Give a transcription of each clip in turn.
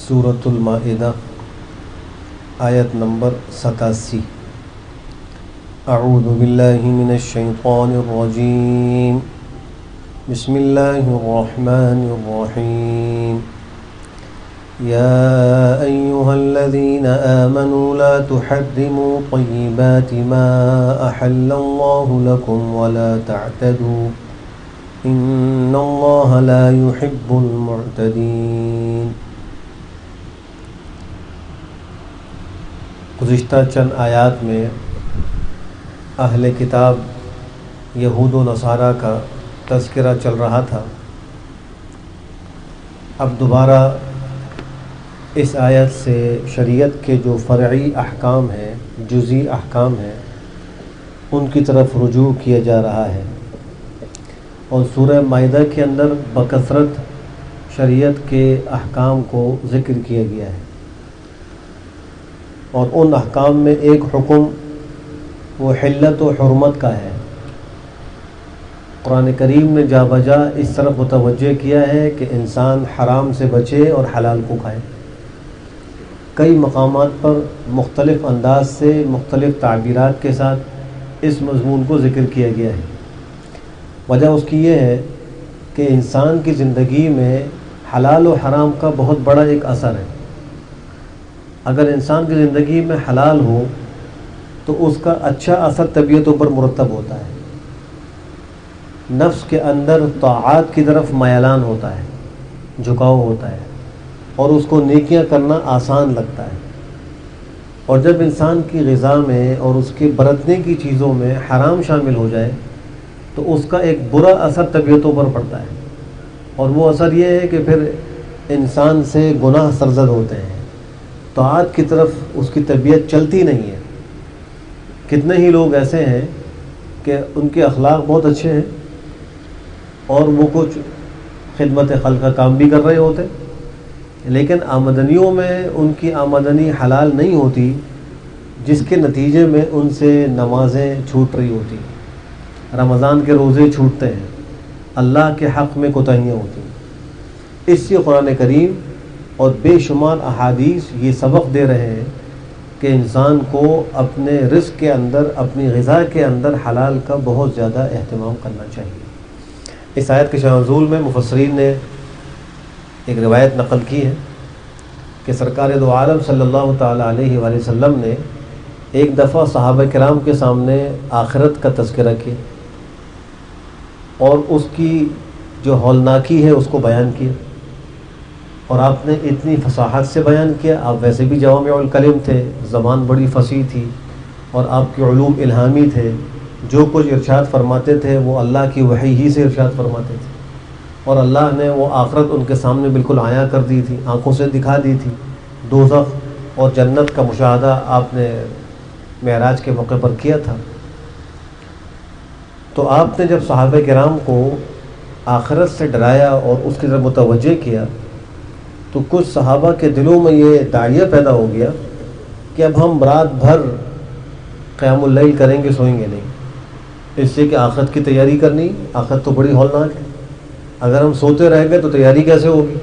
سورۃ المائدہ آیت نمبر 87۔ اعوذ باللہ من الشیطان الرجیم، بسم اللہ الرحمن الرحیم۔ یا ایہا الذین آمنوا لا تحرموا طیبات ما احل اللہ لکم ولا تعتدوا ان اللہ لا يحب المعتدین۔ گزشتہ چند آیات میں اہل کتاب یہود و نصارہ کا تذکرہ چل رہا تھا۔ اب دوبارہ اس آیت سے شریعت کے جو فرعی احکام ہیں، جزئی احکام ہیں، ان کی طرف رجوع کیا جا رہا ہے، اور سورہ مائدہ کے اندر بکثرت شریعت کے احکام کو ذکر کیا گیا ہے، اور ان احکام میں ایک حکم وہ حلت و حرمت کا ہے۔ قرآن کریم نے جا بجا اس طرف متوجہ کیا ہے کہ انسان حرام سے بچے اور حلال کو کھائے۔ کئی مقامات پر مختلف انداز سے مختلف تعبیرات کے ساتھ اس مضمون کو ذکر کیا گیا ہے۔ وجہ اس کی یہ ہے کہ انسان کی زندگی میں حلال و حرام کا بہت بڑا ایک اثر ہے۔ اگر انسان کی زندگی میں حلال ہو تو اس کا اچھا اثر طبیعتوں پر مرتب ہوتا ہے، نفس کے اندر طاعات کی طرف میلان ہوتا ہے، جھکاؤ ہوتا ہے، اور اس کو نیکیاں کرنا آسان لگتا ہے۔ اور جب انسان کی غذا میں اور اس کے برتنے کی چیزوں میں حرام شامل ہو جائے تو اس کا ایک برا اثر طبیعتوں پر پڑتا ہے، اور وہ اثر یہ ہے کہ پھر انسان سے گناہ سرزد ہوتے ہیں، طاعات کی طرف اس کی طبیعت چلتی نہیں ہے۔ کتنے ہی لوگ ایسے ہیں کہ ان کے اخلاق بہت اچھے ہیں اور وہ کچھ خدمت خلق کا کام بھی کر رہے ہوتے، لیکن آمدنیوں میں ان کی آمدنی حلال نہیں ہوتی، جس کے نتیجے میں ان سے نمازیں چھوٹ رہی ہوتی، رمضان کے روزے چھوٹتے ہیں، اللہ کے حق میں کوتاہیاں ہوتی ہیں۔ اس سے قرآن کریم اور بے شمار احادیث یہ سبق دے رہے ہیں کہ انسان کو اپنے رزق کے اندر، اپنی غذا کے اندر حلال کا بہت زیادہ اہتمام کرنا چاہیے۔ اس آیت کے شان نزول میں مفسرین نے ایک روایت نقل کی ہے کہ سرکار دو عالم صلی اللہ تعالیٰ علیہ وآلہ وسلم نے ایک دفعہ صحابہ کرام کے سامنے آخرت کا تذکرہ کیا اور اس کی جو ہولناکی ہے اس کو بیان کیا، اور آپ نے اتنی فصاحت سے بیان کیا۔ آپ ویسے بھی جوامع الکلم تھے، زبان بڑی فصیح تھی، اور آپ کے علوم الہامی تھے، جو کچھ ارشاد فرماتے تھے وہ اللہ کی وحی ہی سے ارشاد فرماتے تھے، اور اللہ نے وہ آخرت ان کے سامنے بالکل عیاں کر دی تھی، آنکھوں سے دکھا دی تھی۔ دوزخ اور جنت کا مشاہدہ آپ نے معراج کے موقع پر کیا تھا۔ تو آپ نے جب صحابہ کرام کو آخرت سے ڈرایا اور اس کی طرف متوجہ کیا تو کچھ صحابہ کے دلوں میں یہ داعیہ پیدا ہو گیا کہ اب ہم رات بھر قیام اللیل کریں گے، سوئیں گے نہیں، اس سے کہ آخرت کی تیاری کرنی، آخرت تو بڑی ہولناک ہے، اگر ہم سوتے رہ گئے تو تیاری کیسے ہوگی؟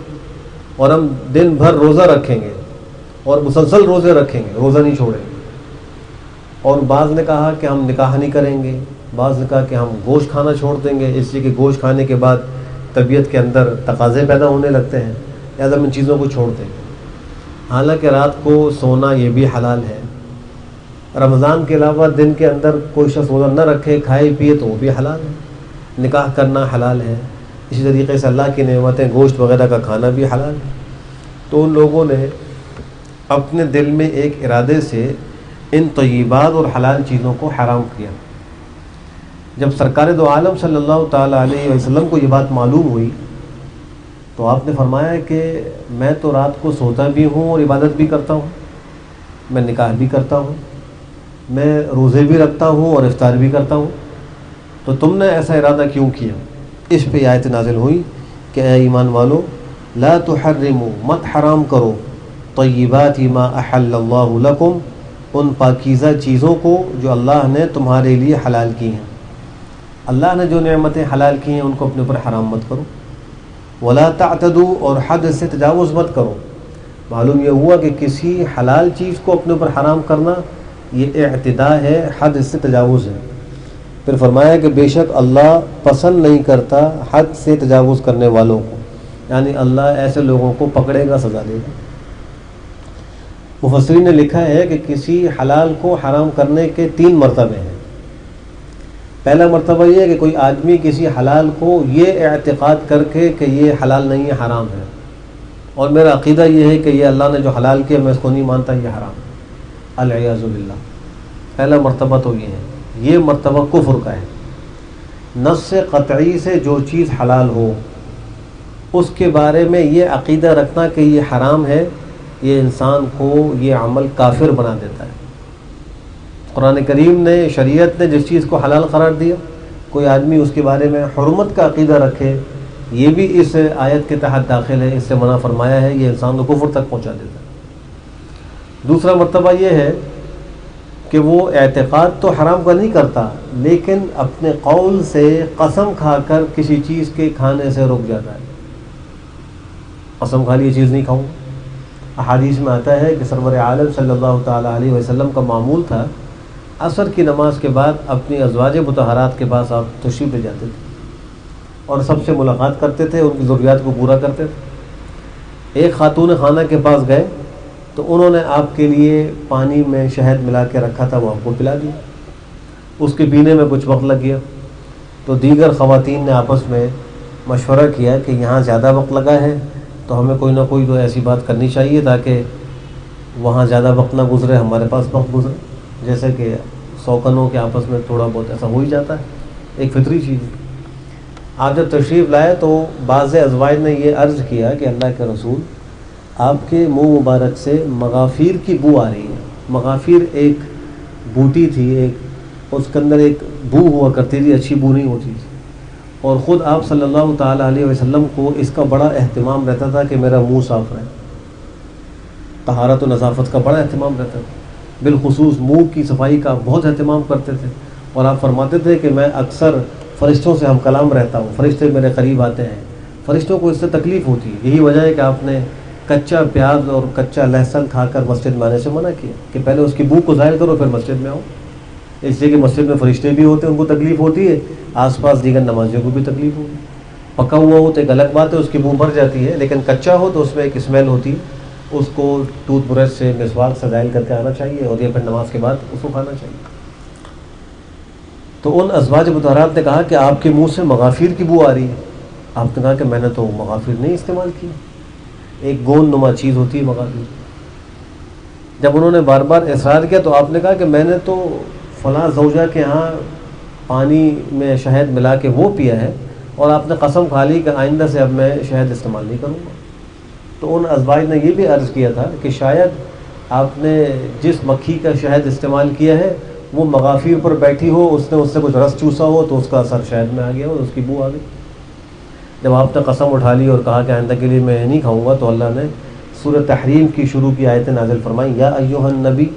اور ہم دن بھر روزہ رکھیں گے اور مسلسل روزے رکھیں گے، روزہ نہیں چھوڑیں گے۔ اور بعض نے کہا کہ ہم نکاح نہیں کریں گے، بعض نے کہا کہ ہم گوشت کھانا چھوڑ دیں گے، اس لیے کہ گوشت کھانے کے بعد طبیعت کے اندر تقاضے پیدا ہونے لگتے ہیں، لہٰذا ہم ان چیزوں کو چھوڑ دیں گے۔ حالانکہ رات کو سونا یہ بھی حلال ہے، رمضان کے علاوہ دن کے اندر کوئی شخص روزہ نہ رکھے، کھائے پیے تو وہ بھی حلال ہے، نکاح کرنا حلال ہے، اسی طریقے سے اللہ کی نعمتیں گوشت وغیرہ کا کھانا بھی حلال ہے۔ تو ان لوگوں نے اپنے دل میں ایک ارادے سے ان طیبات اور حلال چیزوں کو حرام کیا۔ جب سرکار دو عالم صلی اللہ تعالیٰ علیہ وسلم کو یہ بات معلوم ہوئی تو آپ نے فرمایا کہ میں تو رات کو سوتا بھی ہوں اور عبادت بھی کرتا ہوں، میں نکاح بھی کرتا ہوں، میں روزے بھی رکھتا ہوں اور افطار بھی کرتا ہوں، تو تم نے ایسا ارادہ کیوں کیا؟ اس پہ آیت نازل ہوئی کہ اے ایمان والو، لا تحرموا، مت حرام کرو، طیبات ما احل اللہ لکم، ان پاکیزہ چیزوں کو جو اللہ نے تمہارے لیے حلال کی ہیں۔ اللہ نے جو نعمتیں حلال کی ہیں ان کو اپنے اوپر حرام مت کرو۔ ولا تعتدوا، اور حد سے تجاوز مت کرو، معلوم یہ ہوا کہ کسی حلال چیز کو اپنے اوپر حرام کرنا یہ اعتداء ہے، حد سے تجاوز ہے۔ پھر فرمایا کہ بے شک اللہ پسند نہیں کرتا حد سے تجاوز کرنے والوں کو، یعنی اللہ ایسے لوگوں کو پکڑے گا، سزا دے گا۔ مفسرین نے لکھا ہے کہ کسی حلال کو حرام کرنے کے 3 مرتبے ہیں۔ پہلا مرتبہ یہ ہے کہ کوئی آدمی کسی حلال کو یہ اعتقاد کر کے کہ یہ حلال نہیں ہے، حرام ہے، اور میرا عقیدہ یہ ہے کہ یہ اللہ نے جو حلال کیا میں اس کو نہیں مانتا، یہ حرام ہے، العیاذ باللہ۔ پہلا مرتبہ تو یہ ہے، یہ مرتبہ کفر کا ہے۔ نص قطعی سے جو چیز حلال ہو اس کے بارے میں یہ عقیدہ رکھنا کہ یہ حرام ہے، یہ انسان کو یہ عمل کافر بنا دیتا ہے۔ قرآن کریم نے، شریعت نے جس چیز کو حلال قرار دیا، کوئی آدمی اس کے بارے میں حرمت کا عقیدہ رکھے، یہ بھی اس آیت کے تحت داخل ہے، اس سے منع فرمایا ہے، یہ انسان کو کفر تک پہنچا دیتا ہے۔ دوسرا مرتبہ یہ ہے کہ وہ اعتقاد تو حرام کا نہیں کرتا، لیکن اپنے قول سے قسم کھا کر کسی چیز کے کھانے سے رک جاتا ہے۔ قسم کھا لی یہ چیز نہیں کھاؤں گا۔ احادیث میں آتا ہے کہ سرور عالم صلی اللہ تعالیٰ علیہ وسلم کا معمول تھا عصر کی نماز کے بعد اپنی ازواج مطہرات کے پاس آپ تشریف لے جاتے تھے اور سب سے ملاقات کرتے تھے، ان کی ضروریات کو پورا کرتے تھے۔ ایک خاتون خانہ کے پاس گئے تو انہوں نے آپ کے لیے پانی میں شہد ملا کے رکھا تھا، وہ آپ کو پلا دیا۔ اس کے پینے میں کچھ وقت لگ گیا تو دیگر خواتین نے آپس میں مشورہ کیا کہ یہاں زیادہ وقت لگا ہے تو ہمیں کوئی نہ کوئی تو ایسی بات کرنی چاہیے تاکہ وہاں زیادہ وقت نہ گزرے، ہمارے پاس وقت گزرے۔ جیسے کہ سوکنوں کے آپس میں تھوڑا بہت ایسا ہو ہی جاتا ہے، ایک فطری چیز ہے۔ آپ جب تشریف لائے تو بعض ازواج نے یہ عرض کیا کہ اللہ کے رسول، آپ کے منہ مبارک سے مغافیر کی بو آ رہی ہے۔ مغافیر ایک بوٹی تھی، ایک اس کے اندر ایک بو ہوا کرتی تھی، اچھی بو نہیں ہوتی تھی، اور خود آپ صلی اللہ تعالیٰ علیہ وسلم کو اس کا بڑا اہتمام رہتا تھا کہ میرا منہ صاف رہے، طہارت و نظافت کا بڑا اہتمام رہتا تھا، بالخصوص منہ کی صفائی کا بہت اہتمام کرتے تھے۔ اور آپ فرماتے تھے کہ میں اکثر فرشتوں سے ہم کلام رہتا ہوں، فرشتے میرے قریب آتے ہیں، فرشتوں کو اس سے تکلیف ہوتی ہے۔ یہی وجہ ہے کہ آپ نے کچا پیاز اور کچا لہسن کھا کر مسجد میں آنے سے منع کیا کہ پہلے اس کی بو کو ظاہر کرو پھر مسجد میں آؤ، اس لیے کہ مسجد میں فرشتے بھی ہوتے ہیں، ان کو تکلیف ہوتی ہے، آس پاس دیگر نمازیوں کو بھی تکلیف ہوگی۔ پکا ہوا ہو تو ایک الگ بات ہے، اس کی بو بھر جاتی ہے، لیکن کچا ہو تو اس میں ایک اسمیل ہوتی ہے، اس کو ٹوتھ برش سے مسواک سے زائل کر کے آنا چاہیے اور یہ پھر نماز کے بعد اس کو کھانا چاہیے۔ تو ان ازواج مطہرات نے کہا کہ آپ کے منہ سے مغافیر کی بو آ رہی ہے۔ آپ نے کہا کہ میں نے تو مغافیر نہیں استعمال کیا، ایک گوند نما چیز ہوتی ہے مغافیر۔ جب انہوں نے بار بار اصرار کیا تو آپ نے کہا کہ میں نے تو فلاں زوجہ کے ہاں پانی میں شہد ملا کے وہ پیا ہے، اور آپ نے قسم کھا لی کہ آئندہ سے اب میں شہد استعمال نہیں کروں گا۔ تو ان ازواج نے یہ بھی عرض کیا تھا کہ شاید آپ نے جس مکھی کا شہد استعمال کیا ہے وہ مغافیر پر بیٹھی ہو، اس نے اس سے کچھ رس چوسا ہو تو اس کا اثر شہد میں آ گیا ہو، اس کی بو آ گئی۔ جب آپ نے قسم اٹھا لی اور کہا کہ آئندہ کے لیے میں نہیں کھاؤں گا، تو اللہ نے سورہ تحریم کی شروع کی آیتیں نازل فرمائی، یا ایھا النبی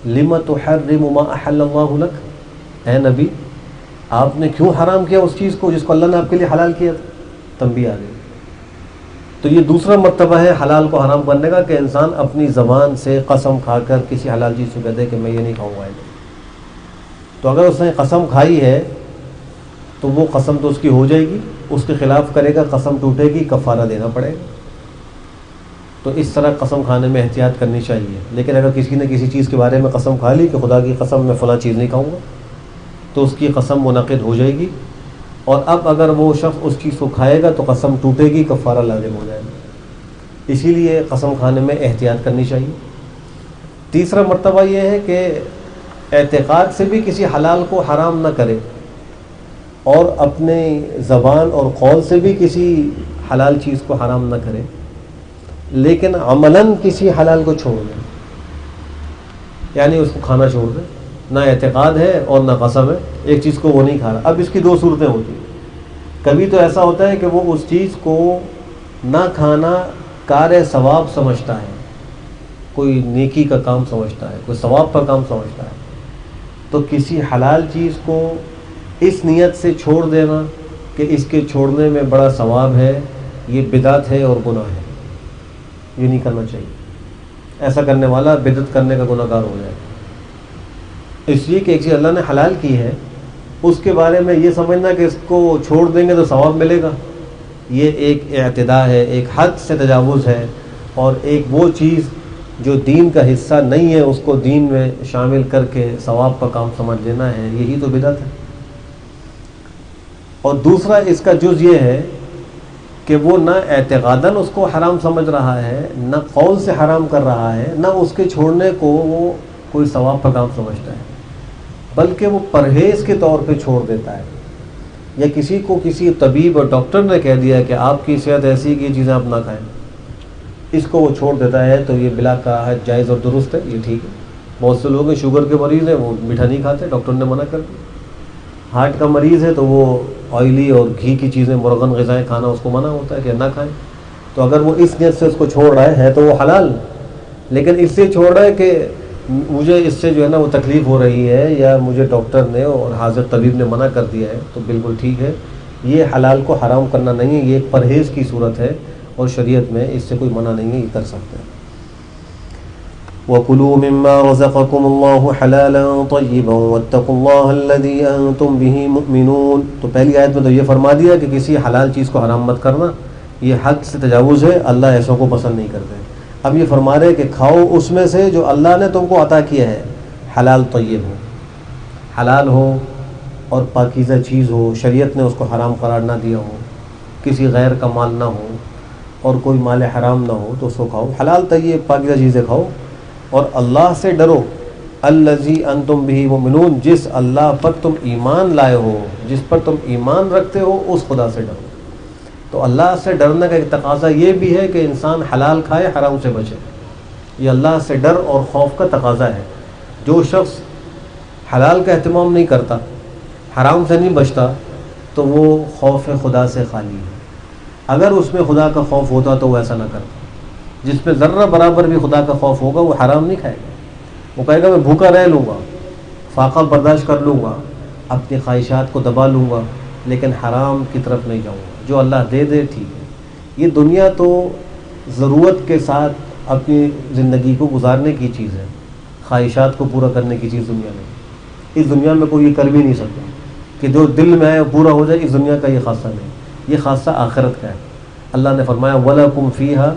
لم تحرم ما احل اللہ لک، اے نبی آپ نے کیوں حرام کیا اس چیز کو جس کو اللہ نے آپ کے لیے حلال کیا تھا؟ تنبیہ آ گئی۔ تو یہ دوسرا مرتبہ ہے حلال کو حرام کرنے کا کہ انسان اپنی زبان سے قسم کھا کر کسی حلال چیز سے کہہ دے کہ میں یہ نہیں کھاؤں گا۔ تو اگر اس نے قسم کھائی ہے تو وہ قسم تو اس کی ہو جائے گی، اس کے خلاف کرے گا، قسم ٹوٹے گی، کفارہ دینا پڑے گا۔ تو اس طرح قسم کھانے میں احتیاط کرنی چاہیے۔ لیکن اگر کسی نے کسی چیز کے بارے میں قسم کھا لی کہ خدا کی قسم میں فلاں چیز نہیں کھاؤں گا، تو اس کی قسم منعقد ہو جائے گی، اور اب اگر وہ شخص اس چیز کو کھائے گا تو قسم ٹوٹے گی، کفارہ لازم ہو جائے گا۔ اسی لیے قسم کھانے میں احتیاط کرنی چاہیے۔ تیسرا مرتبہ یہ ہے کہ اعتقاد سے بھی کسی حلال کو حرام نہ کرے، اور اپنے زبان اور قول سے بھی کسی حلال چیز کو حرام نہ کرے، لیکن عملاً کسی حلال کو چھوڑ دے، یعنی اس کو کھانا چھوڑ دے، نہ اعتقاد ہے اور نہ قسم ہے، ایک چیز کو وہ نہیں کھا رہا۔ اب اس کی دو صورتیں ہوتی ہیں، کبھی تو ایسا ہوتا ہے کہ وہ اس چیز کو نہ کھانا کار ثواب سمجھتا ہے، کوئی نیکی کا کام سمجھتا ہے، کوئی ثواب کا کام سمجھتا ہے، تو کسی حلال چیز کو اس نیت سے چھوڑ دینا کہ اس کے چھوڑنے میں بڑا ثواب ہے، یہ بدعت ہے اور گناہ ہے، یہ نہیں کرنا چاہیے۔ ایسا کرنے والا بدعت کرنے کا گناہ گار ہو جائے. اس لیے کہ ایک چیز اللہ نے حلال کی ہے اس کے بارے میں یہ سمجھنا کہ اس کو چھوڑ دیں گے تو ثواب ملے گا، یہ ایک اعتداء ہے، ایک حد سے تجاوز ہے، اور ایک وہ چیز جو دین کا حصہ نہیں ہے اس کو دین میں شامل کر کے ثواب کا کام سمجھ لینا ہے، یہی تو بدعت ہے. اور دوسرا اس کا جز یہ ہے کہ وہ نہ اعتقاداً اس کو حرام سمجھ رہا ہے، نہ قول سے حرام کر رہا ہے، نہ اس کے چھوڑنے کو وہ کوئی ثواب کا کام سمجھتا ہے، بلکہ وہ پرہیز کے طور پہ چھوڑ دیتا ہے. یا کسی کو کسی طبیب اور ڈاکٹر نے کہہ دیا کہ آپ کی صحت ایسی ہے کہ یہ چیزیں آپ نہ کھائیں، اس کو وہ چھوڑ دیتا ہے، تو یہ بلا کراہت جائز اور درست ہے، یہ ٹھیک ہے. بہت سے لوگ ہیں شوگر کے مریض ہیں، وہ میٹھا نہیں کھاتے، ڈاکٹر نے منع کر دیا. ہارٹ کا مریض ہے تو وہ آئلی اور گھی کی چیزیں، مرغن غذائیں کھانا اس کو منع ہوتا ہے کہ نہ کھائیں. تو اگر وہ اس نیت سے اس کو چھوڑ رہا ہے تو وہ حلال، لیکن اس سے چھوڑ رہا ہے کہ مجھے اس سے جو ہے نا وہ تکلیف ہو رہی ہے، یا مجھے ڈاکٹر نے اور حاضر طبیب نے منع کر دیا ہے، تو بالکل ٹھیک ہے. یہ حلال کو حرام کرنا نہیں ہے، یہ ایک پرہیز کی صورت ہے، اور شریعت میں اس سے کوئی منع نہیں ہے، یہ کر سکتے ہیں. وَكُلُوا مِمَّا رَزَقَكُمُ اللَّهُ حَلَالًا طَيِّبًا وَاتَّقُوا اللَّهَ الَّذِي أَنْتُمْ بِهِ مُؤْمِنُونَ. تو پہلی آیت میں تو یہ فرما دیا کہ کسی حلال چیز کو حرام مت کرنا، یہ حد سے تجاوز ہے، اللہ ایسوں کو پسند نہیں کرتے. اب یہ فرما رہے کہ کھاؤ اس میں سے جو اللہ نے تم کو عطا کیا ہے، حلال طیب ہو، حلال ہو اور پاکیزہ چیز ہو، شریعت نے اس کو حرام قرار نہ دیا ہو، کسی غیر کا مال نہ ہو اور کوئی مال حرام نہ ہو، تو اس کو کھاؤ. حلال طیب پاکیزہ چیزیں کھاؤ، اور اللہ سے ڈرو، الذی انتم بہ مؤمنون، جس اللہ پر تم ایمان لائے ہو، جس پر تم ایمان رکھتے ہو، اس خدا سے ڈرو. تو اللہ سے ڈرنے کا ایک تقاضا یہ بھی ہے کہ انسان حلال کھائے، حرام سے بچے. یہ اللہ سے ڈر اور خوف کا تقاضا ہے. جو شخص حلال کا اہتمام نہیں کرتا، حرام سے نہیں بچتا، تو وہ خوف خدا سے خالی ہے. اگر اس میں خدا کا خوف ہوتا تو وہ ایسا نہ کرتا. جس میں ذرہ برابر بھی خدا کا خوف ہوگا وہ حرام نہیں کھائے گا. وہ کہے گا میں بھوکا رہ لوں گا، فاقہ برداشت کر لوں گا، اپنی خواہشات کو دبا لوں گا، لیکن حرام کی طرف نہیں جاؤں گا. جو اللہ دے دے ٹھیک ہے. یہ دنیا تو ضرورت کے ساتھ اپنی زندگی کو گزارنے کی چیز ہے، خواہشات کو پورا کرنے کی چیز دنیا نہیں. اس دنیا میں کوئی یہ کر بھی نہیں سکتا کہ جو دل میں آئے پورا ہو جائے. اس دنیا کا یہ خاصہ نہیں، یہ خاصہ آخرت کا ہے. اللہ نے فرمایا وَلَكُمْ فِيهَا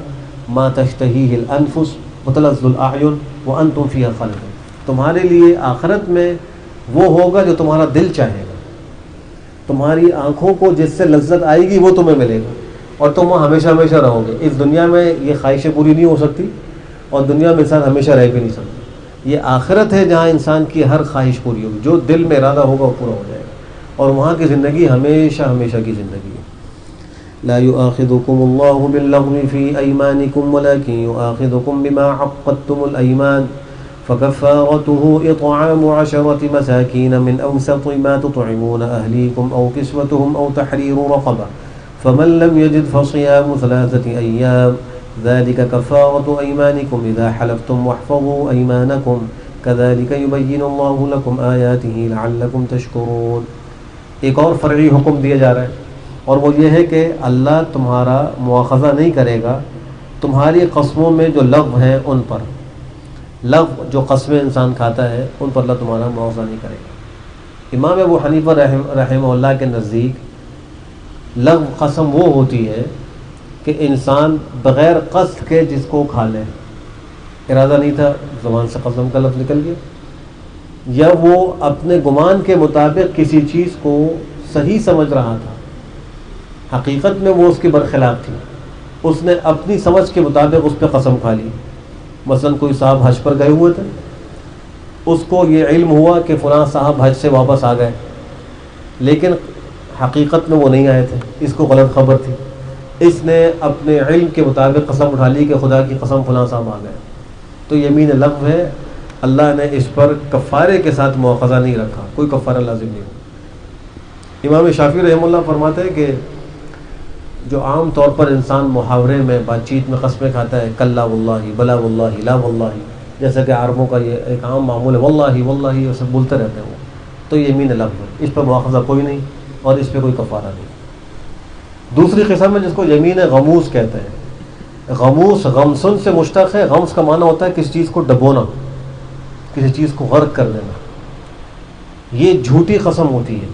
مَا تَشْتَهِيهِ الْأَنفُسُ وَتَلَذُّ الْأَعْيُنُ وَأَنْتُمْ فِيهَا خَالِدُونَ. تمہارے لیے آخرت میں وہ ہوگا جو تمہارا دل چاہے گا. تمہاری آنکھوں کو جس سے لذت آئے گی وہ تمہیں ملے گا، اور تم وہ ہمیشہ ہمیشہ رہو گے. اس دنیا میں یہ خواہشیں پوری نہیں ہو سکتی، اور دنیا میں انسان ہمیشہ رہ بھی نہیں سکتا. یہ آخرت ہے جہاں انسان کی ہر خواہش پوری ہوگی، جو دل میں ارادہ ہوگا وہ پورا ہو جائے گا، اور وہاں کی زندگی ہمیشہ ہمیشہ کی زندگی ہے. لا يؤاخذكم الله باللغو في أيمانكم ولكن يؤاخذكم بما عقدتم الأيمان فكفارته إطعام 10 مساكين من أوسط ما تطعمون أهليكم أو كسوتهم أو تحرير رقبة فمن لم يجد فصيام 3 أيام ذلك كفارة أيمانكم إذا حلفتم واحفظوا أيمانكم كذلك يبين الله لكم آياته لعلكم تشكرون. ایک اور فرعی حکم دیا جا رہا ہے، اور وہ یہ ہے کہ اللہ تمہارا مواخذہ نہیں کرے گا تمہاری قسموں میں جو لغو ہیں ان پر. لغو جو قسمیں انسان کھاتا ہے ان پر اللہ تمہارا مواخذہ نہیں کرے گا. امام ابو حنیفہ رحمہ اللہ کے نزدیک لغو قسم وہ ہوتی ہے کہ انسان بغیر قصد کے جس کو کھا لے، ارادہ نہیں تھا، زبان سے قسم کا لفظ نکل گیا، یا وہ اپنے گمان کے مطابق کسی چیز کو صحیح سمجھ رہا تھا، حقیقت میں وہ اس کے برخلاف تھی، اس نے اپنی سمجھ کے مطابق اس پہ قسم کھا لی. مثلا کوئی صاحب حج پر گئے ہوئے تھے، اس کو یہ علم ہوا کہ فلاں صاحب حج سے واپس آ گئے، لیکن حقیقت میں وہ نہیں آئے تھے، اس کو غلط خبر تھی. اس نے اپنے علم کے مطابق قسم اٹھا لی کہ خدا کی قسم فلاں صاحب آ گئے، تو یمین لغو ہے. اللہ نے اس پر کفارے کے ساتھ مواخذہ نہیں رکھا، کوئی کفارہ لازم نہیں ہو. امام شافعی رحمہ اللہ فرماتے ہیں کہ جو عام طور پر انسان محاورے میں بات چیت میں قسمیں کھاتا ہے، کلا واللہ، بلا واللہ، لا واللہ، جیسا کہ عربوں کا یہ ایک عام معمول ہے، واللہ واللہ یہ سب بولتے رہتے ہیں وہ، تو یہ یمین لغو ہے، اس پر مواخذہ کوئی نہیں اور اس پہ کوئی کفارہ نہیں. دوسری قسم ہے جس کو یمین غموس کہتے ہیں، غموس غمسن سے مشتق ہے. غمس کا معنی ہوتا ہے کسی چیز کو ڈبونا، کسی چیز کو غرق کر دینا. یہ جھوٹی قسم ہوتی ہے،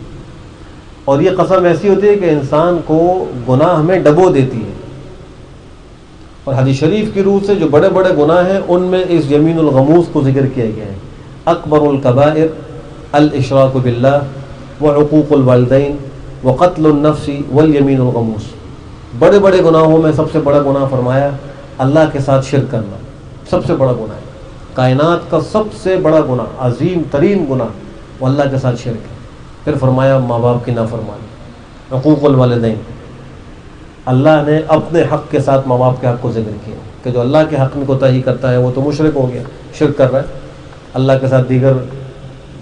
اور یہ قسم ایسی ہوتی ہے کہ انسان کو گناہ میں ڈبو دیتی ہے. اور حدیث شریف کی روح سے جو بڑے بڑے گناہ ہیں ان میں اس یمین الغموس کو ذکر کیا گیا ہے. اکبر الکبائر الاشراک باللہ وعقوق الوالدین وقتل النفس والیمین الغموس. بڑے بڑے گناہوں میں سب سے بڑا گناہ فرمایا اللہ کے ساتھ شرک کرنا، سب سے بڑا گناہ ہے. کائنات کا سب سے بڑا گناہ، عظیم ترین گناہ وہ اللہ کے ساتھ شرک ہے. پھر فرمایا ماں باپ کی نافرمانی، حقوق الوالدین. اللہ نے اپنے حق کے ساتھ ماں باپ کے حق کو ذکر کیا کہ جو اللہ کے حق میں کوتاہی کرتا ہے وہ تو مشرک ہو گیا، شرک کر رہا ہے، اللہ کے ساتھ دیگر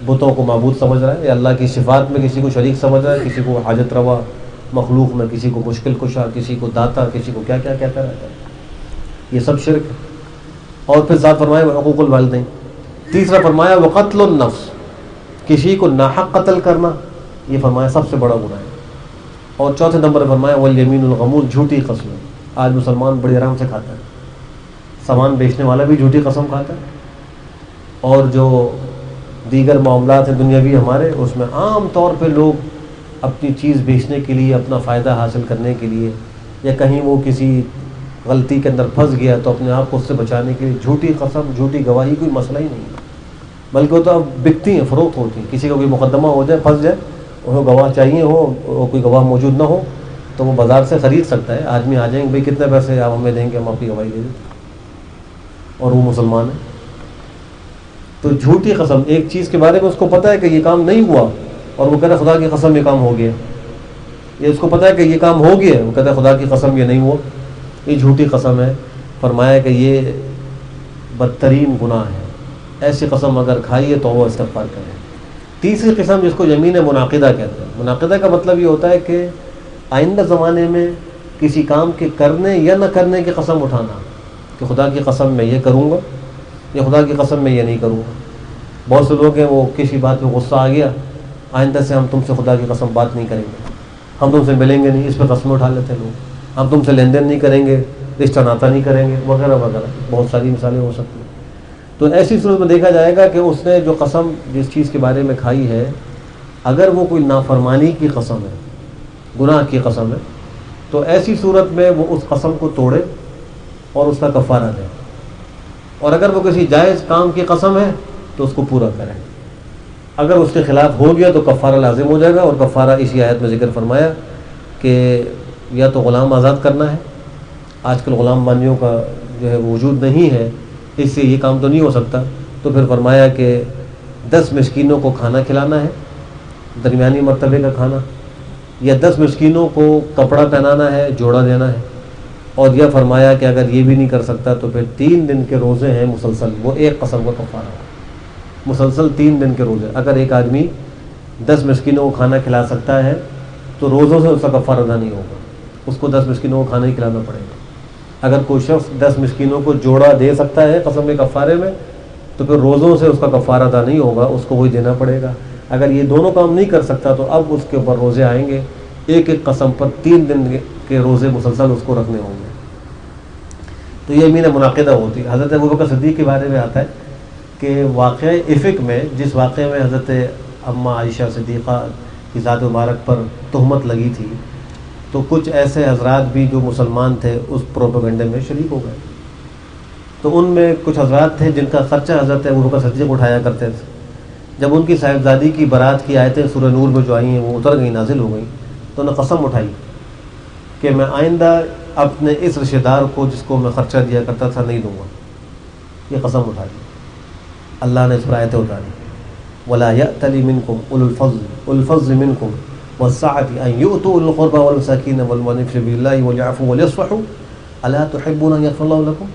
بتوں کو معبود سمجھ رہا ہے، یا اللہ کی صفات میں کسی کو شریک سمجھ رہا ہے، کسی کو حاجت روا مخلوق میں، کسی کو مشکل کشا، کسی کو داتا، کسی کو کیا کیا کہتا رہتا ہے. یہ سب شرک ہے. اور پھر ساتھ فرمایا حقوق الوالدین. تیسرا فرمایا وقتل النفس، کسی کو ناحق قتل کرنا، یہ فرمایا سب سے بڑا گناہ ہے. اور چوتھے نمبر فرمایا والیمین الغموس، جھوٹی قسم. آج مسلمان بڑے آرام سے کھاتا ہے، سامان بیچنے والا بھی جھوٹی قسم کھاتا ہے، اور جو دیگر معاملات ہیں دنیاوی ہمارے، اس میں عام طور پہ لوگ اپنی چیز بیچنے کے لیے، اپنا فائدہ حاصل کرنے کے لیے، یا کہیں وہ کسی غلطی کے اندر پھنس گیا تو اپنے آپ کو اس سے بچانے کے لیے جھوٹی قسم، جھوٹی گواہی کوئی مسئلہ ہی نہیں ہے، بلکہ وہ تو اب بکتی ہیں، فروخت ہوتی ہیں. کسی کا کوئی مقدمہ ہو جائے، پھنس جائے، انہیں گواہ چاہیے ہو، کوئی گواہ موجود نہ ہو تو وہ بازار سے خرید سکتا ہے. آدمی آ جائیں گے، بھائی کتنے پیسے آپ ہمیں دیں گے، ہم آپ کی گواہی دے دیں، اور وہ مسلمان ہے. تو جھوٹی قسم، ایک چیز کے بارے میں اس کو پتہ ہے کہ یہ کام نہیں ہوا اور وہ کہتا ہے خدا کی قسم یہ کام ہو گیا. یہ اس کو پتہ ہے کہ یہ کام ہو گیا، وہ کہتا ہے خدا کی قسم یہ نہیں ہوا. یہ جھوٹی قسم ہے. فرمایا کہ یہ بدترین گناہ ہے. ایسی قسم اگر کھائیے تو وہ استغفار کریں. تیسری قسم جس کو یمین منعقدہ کہتے ہیں. منعقدہ کا مطلب یہ ہوتا ہے کہ آئندہ زمانے میں کسی کام کے کرنے یا نہ کرنے کی قسم اٹھانا، کہ خدا کی قسم میں یہ کروں گا، یا خدا کی قسم میں یہ نہیں کروں گا. بہت سے لوگ ہیں وہ کسی بات میں غصہ آ گیا، آئندہ سے ہم تم سے خدا کی قسم بات نہیں کریں گے، ہم تم سے ملیں گے نہیں، اس پہ قسمیں اٹھا لیتے ہیں لوگ. ہم تم سے لین دین نہیں کریں گے، رشتہ ناتا نہیں کریں گے، وغیرہ وغیرہ. بہت ساری مثالیں ہو سکتی ہیں. تو ایسی صورت میں دیکھا جائے گا کہ اس نے جو قسم جس چیز کے بارے میں کھائی ہے، اگر وہ کوئی نافرمانی کی قسم ہے، گناہ کی قسم ہے، تو ایسی صورت میں وہ اس قسم کو توڑے اور اس کا کفارہ دے. اور اگر وہ کسی جائز کام کی قسم ہے تو اس کو پورا کرے. اگر اس کے خلاف ہو گیا تو کفارہ لازم ہو جائے گا. اور کفارہ اسی آیت میں ذکر فرمایا کہ یا تو غلام آزاد کرنا ہے. آج کل غلام بانیوں کا جو ہے وجود نہیں ہے، اس سے یہ کام تو نہیں ہو سکتا. تو پھر فرمایا کہ 10 مسکینوں کو کھانا کھلانا ہے، درمیانی مرتبے کا کھانا، یا 10 مسکینوں کو کپڑا پہنانا ہے، جوڑا دینا ہے. اور یہ فرمایا کہ اگر یہ بھی نہیں کر سکتا تو پھر 3 دن کے روزے ہیں مسلسل، وہ ایک قسم کا کفارہ ہے. مسلسل 3 دن کے روزے. اگر ایک آدمی 10 مسکینوں کو کھانا کھلا سکتا ہے تو روزوں سے اس کا کفارہ ادا نہیں ہوگا، اس کو 10 مسکینوں کو کھانا ہی کھلانا پڑے گا. اگر کوئی شخص 10 مسکینوں کو جوڑا دے سکتا ہے قسم کے کفارے میں تو پھر روزوں سے اس کا کفارہ ادا نہیں ہوگا، اس کو وہی دینا پڑے گا. اگر یہ دونوں کام نہیں کر سکتا تو اب اس کے اوپر روزے آئیں گے، ایک ایک قسم پر 3 دن کے روزے مسلسل اس کو رکھنے ہوں گے. تو یہ یمین منعقدہ ہوتی ہے. حضرت ابوبکر صدیق کے بارے میں آتا ہے کہ واقعہ افک میں، جس واقعے میں حضرت اماں عائشہ صدیقہ کی ذات مبارک پر تہمت لگی تھی، تو کچھ ایسے حضرات بھی جو مسلمان تھے اس پروپیگنڈے میں شریک ہو گئے. تو ان میں کچھ حضرات تھے جن کا خرچہ حضرت ابوبکر صدیق اٹھایا کرتے تھے. جب ان کی صاحبزادی کی بارات کی آیتیں سورہ نور میں جو آئی ہیں وہ اتر گئی، نازل ہو گئیں، تو انہوں نے قسم اٹھائی کہ میں آئندہ اپنے اس رشتہ دار کو جس کو میں خرچہ دیا کرتا تھا نہیں دوں گا. یہ قسم اٹھا دی. اللہ نے اس پر آیتیں اتاری، وَلَا يَأْتَلِ مِنْكُمْ أُولُو الْفَضْلِ مِنْكُمْ وَالسَّعَةِ أَنْ يُؤْتُوا أُولِي الْقُرْبَى وَالْمَسَاكِينَ وَالْمُؤْمِنِينَ فِي سَبِيلِ اللَّهِ وَلْيَعْفُوا وَلْيَصْفَحُوا أَلَا تُحِبُّونَ أَنْ يَغْفِرَ اللَّهُ لَكُمْ.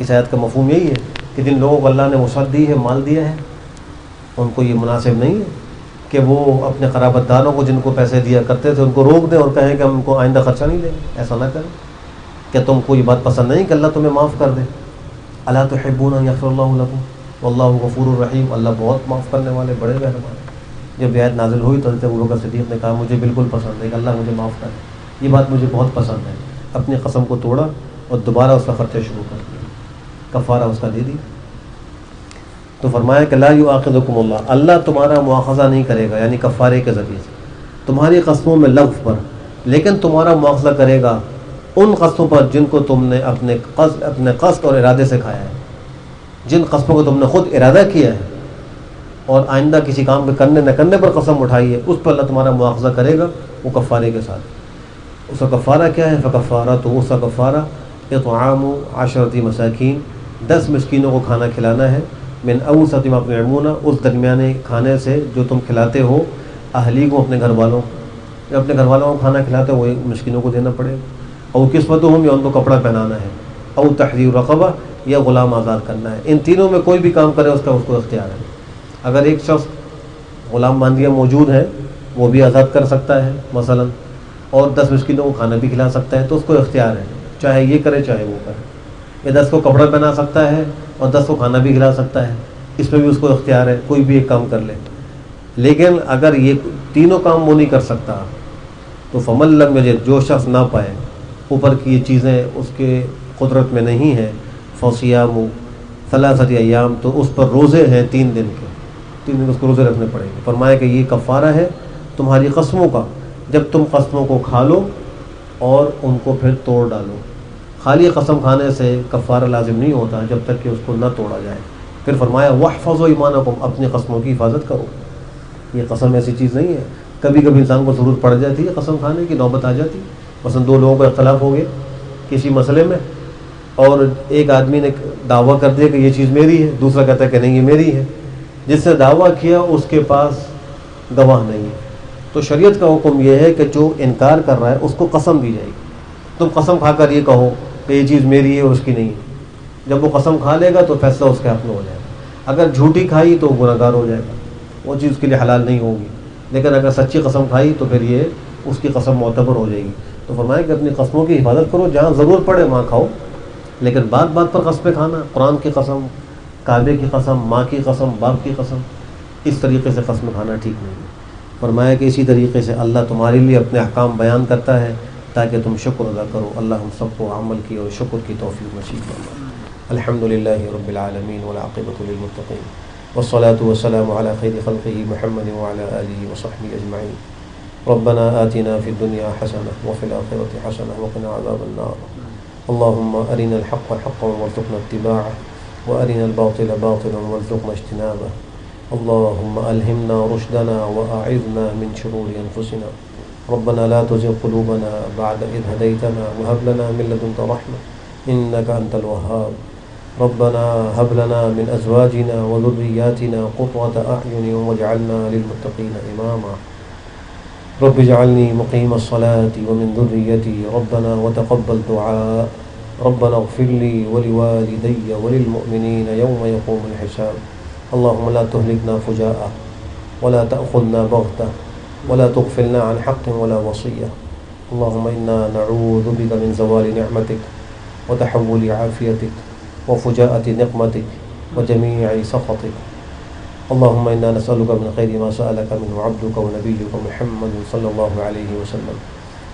اس آیت کا مفہوم یہی ہے کہ جن لوگوں کو اللہ نے وسعت دی ہے، مال دیا ہے، ان کو یہ مناسب نہیں ہے کہ وہ اپنے قرابت داروں کو جن کو پیسے دیا کرتے تھے ان کو روک دیں اور کہیں کہ ہم ان کو آئندہ خرچہ نہیں دیں گے. ایسا نہ کریں. کہ تم کو یہ بات پسند نہیں کہ اللہ تمہیں معاف کر دے. الا تحبون ان یغفر اللہ لکم واللہ غفور الرحیم. اللہ بہت معاف کرنے والے، بڑے مہربان. جب یہ آیت نازل ہوئی تو حضرت ابوبکر صدیق نے کہا مجھے بالکل پسند ہے کہ اللہ مجھے معاف کرے، یہ بات مجھے بہت پسند ہے. اپنی قسم کو توڑا اور دوبارہ اس کا خرچہ شروع کر دیا، کفارہ اس کا دے دی۔ تو فرمایا کہ لا یؤاخذکم اللہ، اللہ تمہارا مواخذہ نہیں کرے گا، یعنی کفارے کے ذریعے سے تمہاری قسموں میں لغو پر، لیکن تمہارا مواخذہ کرے گا ان قسموں پر جن کو تم نے اپنے قصد اور ارادے سے کھایا ہے، جن قسموں کو تم نے خود ارادہ کیا ہے اور آئندہ کسی کام پہ کرنے نہ کرنے پر قسم اٹھائی ہے، اس پر اللہ تمہارا مواخذہ کرے گا، وہ کفارے کے ساتھ۔ اس کا کفارہ کیا ہے؟ فکفارہ، تو اس کا کفارہ اطعام 10 مساکین، 10 مسکینوں کو کھانا کھلانا ہے، من اوسط ما تطعمون، اس درمیانے کھانے سے جو تم کھلاتے ہو اہلی کو، اپنے گھر والوں کو، یا اپنے گھر والوں کو کھانا کھلاتے ہو وہ مسکینوں کو دینا پڑے گا۔ او کسوتہم، یا ان کو کپڑا پہنانا ہے، او تحریر رقبہ، یا غلام آزاد کرنا ہے۔ ان تینوں میں کوئی بھی کام کرے اس کا اس کو اختیار ہے۔ اگر ایک شخص غلام باندیا موجود ہے وہ بھی آزاد کر سکتا ہے مثلا، اور 10 مسکینوں کو کھانا بھی کھلا سکتا ہے، تو اس کو اختیار ہے، چاہے یہ کرے چاہے وہ کرے۔ یا 10 کو کپڑا پہنا سکتا ہے اور 10 کو کھانا بھی کھلا سکتا ہے، اس میں بھی اس کو اختیار ہے، کوئی بھی ایک کام کر لے۔ لیکن اگر یہ تینوں کام وہ نہیں کر سکتا تو فمن لم یجد، جو شخص نہ پائے، اوپر کی یہ چیزیں اس کے قدرت میں نہیں ہیں، فصیام 3 ایام، تو اس پر روزے ہیں 3 دن کے، 3 دن اس کو روزے رکھنے پڑیں گے۔ فرمایا کہ یہ کفارہ ہے تمہاری قسموں کا، جب تم قسموں کو کھا لو اور ان کو پھر توڑ ڈالو۔ خالی قسم کھانے سے کفارہ لازم نہیں ہوتا جب تک کہ اس کو نہ توڑا جائے۔ پھر فرمایا وَاحْفَظُوا ایمانکم، اپنی قسموں کی حفاظت کرو۔ یہ قسم ایسی چیز نہیں ہے، کبھی کبھی انسان کو ضرورت پڑ جاتی ہے قسم کھانے کی، نوبت آ جاتی ہے۔ مثلا 2 لوگوں کا اختلاف ہو گیا کسی مسئلے میں، اور ایک آدمی نے دعویٰ کر دیا کہ یہ چیز میری ہے، دوسرا کہتا ہے کہ نہیں یہ میری ہے۔ جس نے دعویٰ کیا اس کے پاس گواہ نہیں ہے، تو شریعت کا حکم یہ ہے کہ جو انکار کر رہا ہے اس کو قسم دی جائے گی۔ تم قسم کھا کر یہ کہو کہ یہ چیز میری ہے اور اس کی نہیں ہے، جب وہ قسم کھا لے گا تو فیصلہ اس کے حق میں ہو جائے گا۔ اگر جھوٹی کھائی تو گناہ گار ہو جائے گا، وہ چیز اس کے لیے حلال نہیں ہوگی، لیکن اگر سچی قسم کھائی تو پھر یہ اس کی قسم معتبر ہو جائے گی۔ تو فرمایا کہ اپنی قسموں کی حفاظت کرو، جہاں ضرورت پڑے وہاں کھاؤ، لیکن بات بات پر قسمیں کھانا، قرآن کی قسم، کعبے کی قسم، ماں کی قسم، باپ کی قسم، اس طریقے سے قسم کھانا ٹھیک نہیں ہے۔ فرمایا کہ اسی طریقے سے اللہ تمہارے لیے اپنے احکام بیان کرتا ہے تاکہ تم شکر ادا کرو۔ اللہ ہم سب کو عمل کی اور شکر کی توفیق نصیب فرمائے۔ الحمدللہ رب العالمین والعاقبۃ للمتقین، والصلاة والسلام على خیر خلقہ محمد وعلى آلہ وصحبہ اجمعین۔ ربنا آتنا فی الدنیا حسنہ وفی الآخرۃ حسنہ وقنا عذاب النار۔ اللهم أرنا الحق حقا وارزقنا اتباعه، وأرنا الباطل باطلا وارزقنا اجتنابه۔ اللهم ألهمنا رشدنا وأعذنا من شرور أنفسنا، ربنا لا تزغ قلوبنا بعد إذ هديتنا وهب لنا من لدنك رحمة إنك أنت الوهاب، ربنا هب لنا من أزواجنا وذرياتنا قرة أعين واجعلنا للمتقين إماما، رب اجعلني مقيم الصلاة ومن ذريتي ربنا وتقبل دعاء، ربنا اغفر لي ولوالدي وللمؤمنين يوم يقوم الحساب، اللهم لا تهلكنا فجاءة ولا تأخذنا بغتة ولا تغفلنا عن حق ولا وصية، اللهم إنا نعوذ بك من زوال نعمتك وتحول عافيتك وفجاءة نقمتك وجميع سخطك، اللهم إنا نسألك من خير ما سألك منه عبدك ونبيك محمد صلى الله عليه وسلم،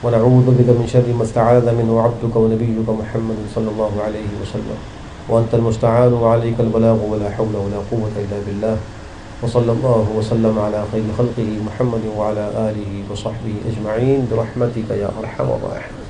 ونعوذ بك من شر ما استعاذ منه عبدك ونبيك محمد صلى الله عليه وسلم، وأنت المستعان وعليك البلاغ ولا حول ولا قوة إلا بالله، وصلى الله وسلم على خير خلقه محمد وعلى آله وصحبه أجمعين برحمتك يا أرحم الراحمين۔